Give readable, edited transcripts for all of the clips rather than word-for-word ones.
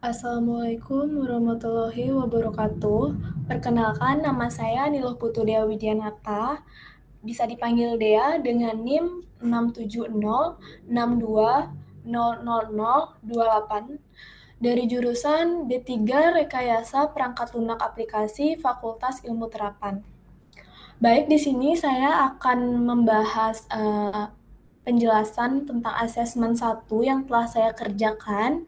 Assalamualaikum warahmatullahi wabarakatuh. Perkenalkan, nama saya Niluh Putu Dea Widianata. Bisa dipanggil Dea dengan NIM 67062000028 dari jurusan D3 Rekayasa Perangkat Lunak Aplikasi Fakultas Ilmu Terapan. Baik, di sini saya akan membahas penjelasan tentang asesmen 1 yang telah saya kerjakan.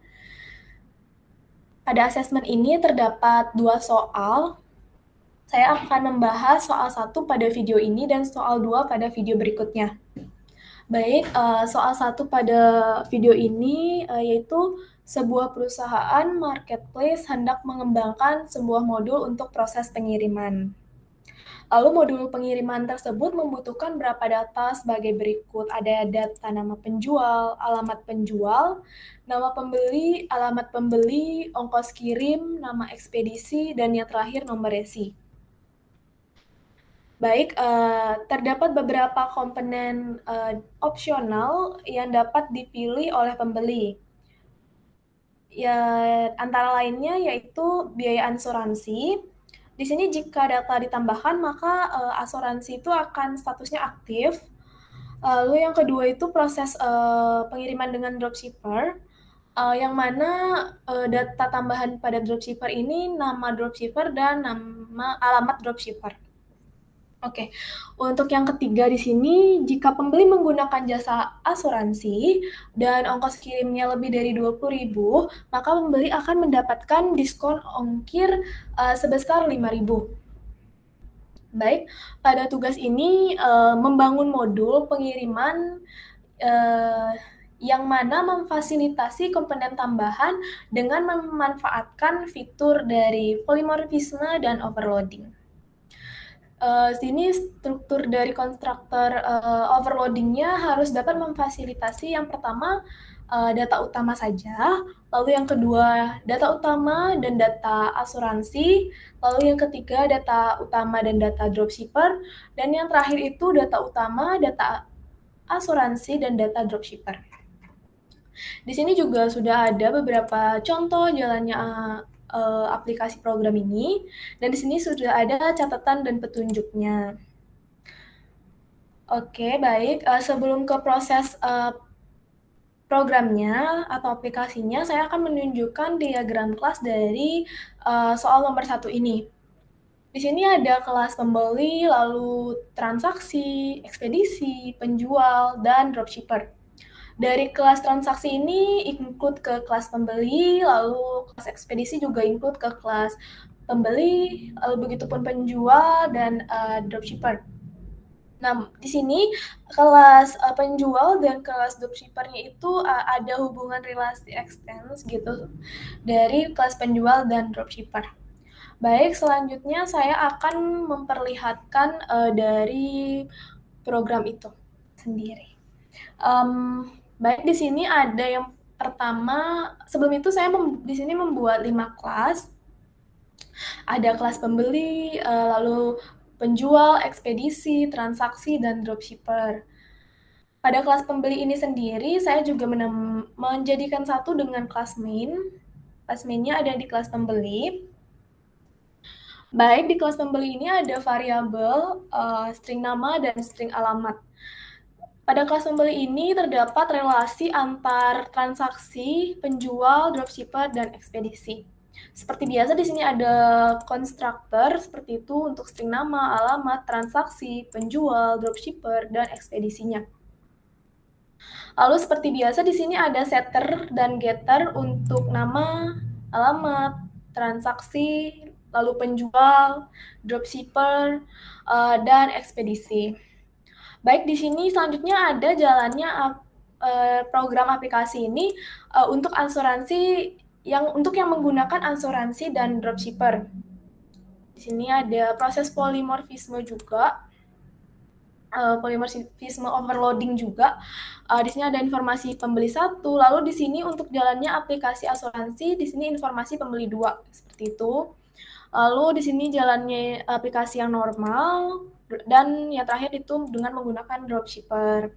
Pada asesmen ini terdapat 2 soal. Saya akan membahas soal 1 pada video ini dan soal 2 pada video berikutnya. Baik, soal 1 pada video ini yaitu sebuah perusahaan marketplace hendak mengembangkan sebuah modul untuk proses pengiriman. Lalu modul pengiriman tersebut membutuhkan berapa data sebagai berikut. Ada data nama penjual, alamat penjual, nama pembeli, alamat pembeli, ongkos kirim, nama ekspedisi, dan yang terakhir nomor resi. Baik, terdapat beberapa komponen opsional yang dapat dipilih oleh pembeli. Ya, antara lainnya yaitu biaya asuransi. Di sini jika data ditambahkan maka asuransi itu akan statusnya aktif. Lalu yang kedua itu proses pengiriman dengan dropshipper, yang mana data tambahan pada dropshipper ini nama dropshipper dan nama alamat dropshipper. Oke, untuk yang ketiga di sini, jika pembeli menggunakan jasa asuransi dan ongkos kirimnya lebih dari 20.000, maka pembeli akan mendapatkan diskon ongkir sebesar 5.000. Baik, pada tugas ini membangun modul pengiriman yang mana memfasilitasi komponen tambahan dengan memanfaatkan fitur dari polymorphisme dan overloading. Sini struktur dari konstruktor overloading-nya harus dapat memfasilitasi yang pertama data utama saja, lalu yang kedua data utama dan data asuransi, lalu yang ketiga data utama dan data dropshipper, dan yang terakhir itu data utama, data asuransi, dan data dropshipper. Di sini juga sudah ada beberapa contoh jalannya aplikasi program ini, dan di sini sudah ada catatan dan petunjuknya. Oke, baik. Sebelum ke proses programnya atau aplikasinya, saya akan menunjukkan diagram kelas dari soal nomor 1 ini. Di sini ada kelas pembeli, lalu transaksi, ekspedisi, penjual, dan dropshipper. Dari kelas transaksi ini include ke kelas pembeli, lalu kelas ekspedisi juga include ke kelas pembeli, lalu begitupun penjual dan dropshipper. Nah, di sini kelas penjual dan kelas dropshipper-nya itu ada hubungan relasi ekstens gitu dari kelas penjual dan dropshipper. Baik, selanjutnya saya akan memperlihatkan dari program itu sendiri. Baik, di sini ada yang pertama, sebelum itu saya di sini membuat 5 kelas. Ada kelas pembeli, lalu penjual, ekspedisi, transaksi, dan dropshipper. Pada kelas pembeli ini sendiri, saya juga menjadikan satu dengan kelas main. Kelas mainnya ada di kelas pembeli. Baik, di kelas pembeli ini ada variabel, string nama, dan string alamat. Pada kelas pembeli ini terdapat relasi antar transaksi, penjual, dropshipper, dan ekspedisi. Seperti biasa di sini ada konstruktor seperti itu untuk string nama, alamat, transaksi, penjual, dropshipper, dan ekspedisinya. Lalu seperti biasa di sini ada setter dan getter untuk nama, alamat, transaksi, lalu penjual, dropshipper, dan ekspedisi. Baik, di sini selanjutnya ada jalannya program aplikasi ini untuk asuransi untuk yang menggunakan asuransi dan dropshipper. Di sini ada proses polymorphisme juga, polymorphisme overloading juga. Di sini ada informasi pembeli 1, lalu di sini untuk jalannya aplikasi asuransi, di sini informasi pembeli 2, seperti itu. Lalu di sini jalannya aplikasi yang normal, dan yang terakhir itu dengan menggunakan dropshipper.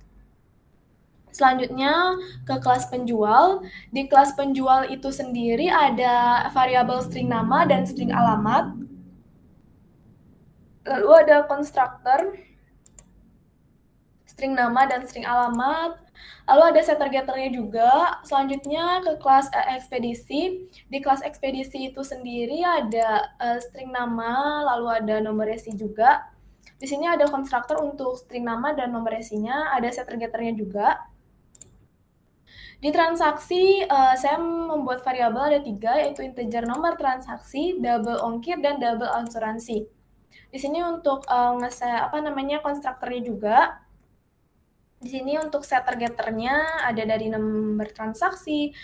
Selanjutnya ke kelas penjual. Di kelas penjual itu sendiri ada variabel string nama dan string alamat. Lalu ada konstruktor, string nama dan string alamat. Lalu ada setter getternya juga. Selanjutnya ke kelas ekspedisi. Di kelas ekspedisi itu sendiri ada string nama, lalu ada nomor resi juga. Di sini ada konstruktor untuk string nama dan nomor resinya, ada setter getternya juga. Di transaksi, saya membuat variabel ada 3, yaitu integer nomor transaksi, double ongkir, dan double asuransi. Di sini untuk konstruktornya juga. Di sini untuk setter getternya ada dari nomor transaksi,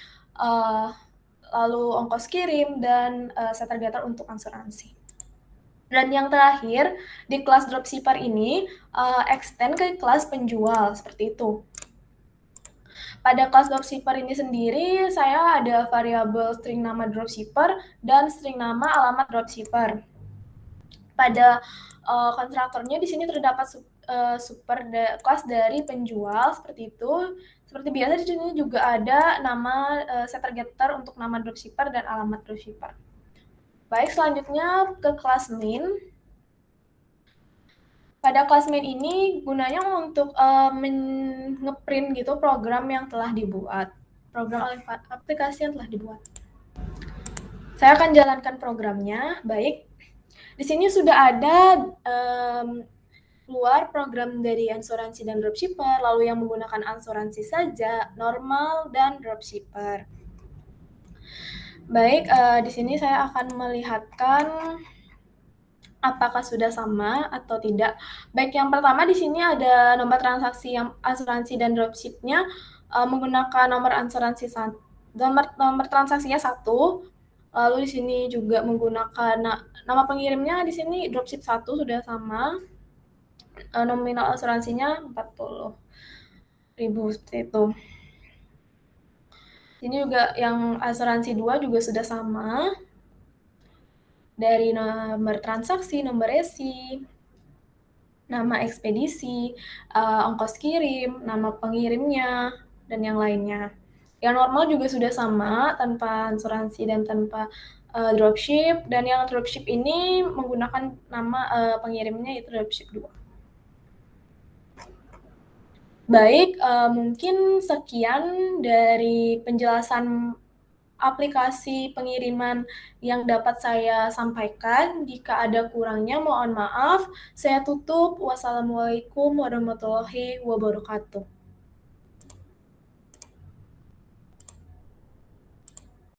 lalu ongkos kirim, dan setter getter untuk asuransi. Dan yang terakhir, di kelas dropshipper ini extend ke kelas penjual, seperti itu. Pada kelas dropshipper ini sendiri, saya ada variabel string nama dropshipper dan string nama alamat dropshipper. Pada konstruktornya di sini terdapat kelas dari penjual, seperti itu. Seperti biasa di sini juga ada nama setter getter untuk nama dropshipper dan alamat dropshipper. Baik, selanjutnya ke kelas main. Pada kelas main ini gunanya untuk ngeprint gitu program yang telah dibuat, program aplikasi yang telah dibuat. Saya akan jalankan programnya. Baik, di sini sudah ada keluar program dari asuransi dan dropshipper, lalu yang menggunakan asuransi saja, normal, dan dropshipper. Baik, di sini saya akan melihatkan apakah sudah sama atau tidak. Baik, yang pertama di sini ada nomor transaksi yang asuransi dan dropshipnya menggunakan nomor asuransi nomor transaksinya 1. Lalu di sini juga menggunakan nama pengirimnya di sini dropship 1 sudah sama. Nominal asuransinya 40.000 seperti itu. Ini juga yang asuransi 2 juga sudah sama. Dari nomor transaksi, nomor resi, nama ekspedisi, ongkos kirim, nama pengirimnya, dan yang lainnya. Yang normal juga sudah sama, tanpa asuransi dan tanpa dropship, dan yang dropship ini menggunakan nama pengirimnya yaitu dropship 2. Baik, mungkin sekian dari penjelasan aplikasi pengiriman yang dapat saya sampaikan. Jika ada kurangnya, mohon maaf. Saya tutup. Wassalamualaikum warahmatullahi wabarakatuh.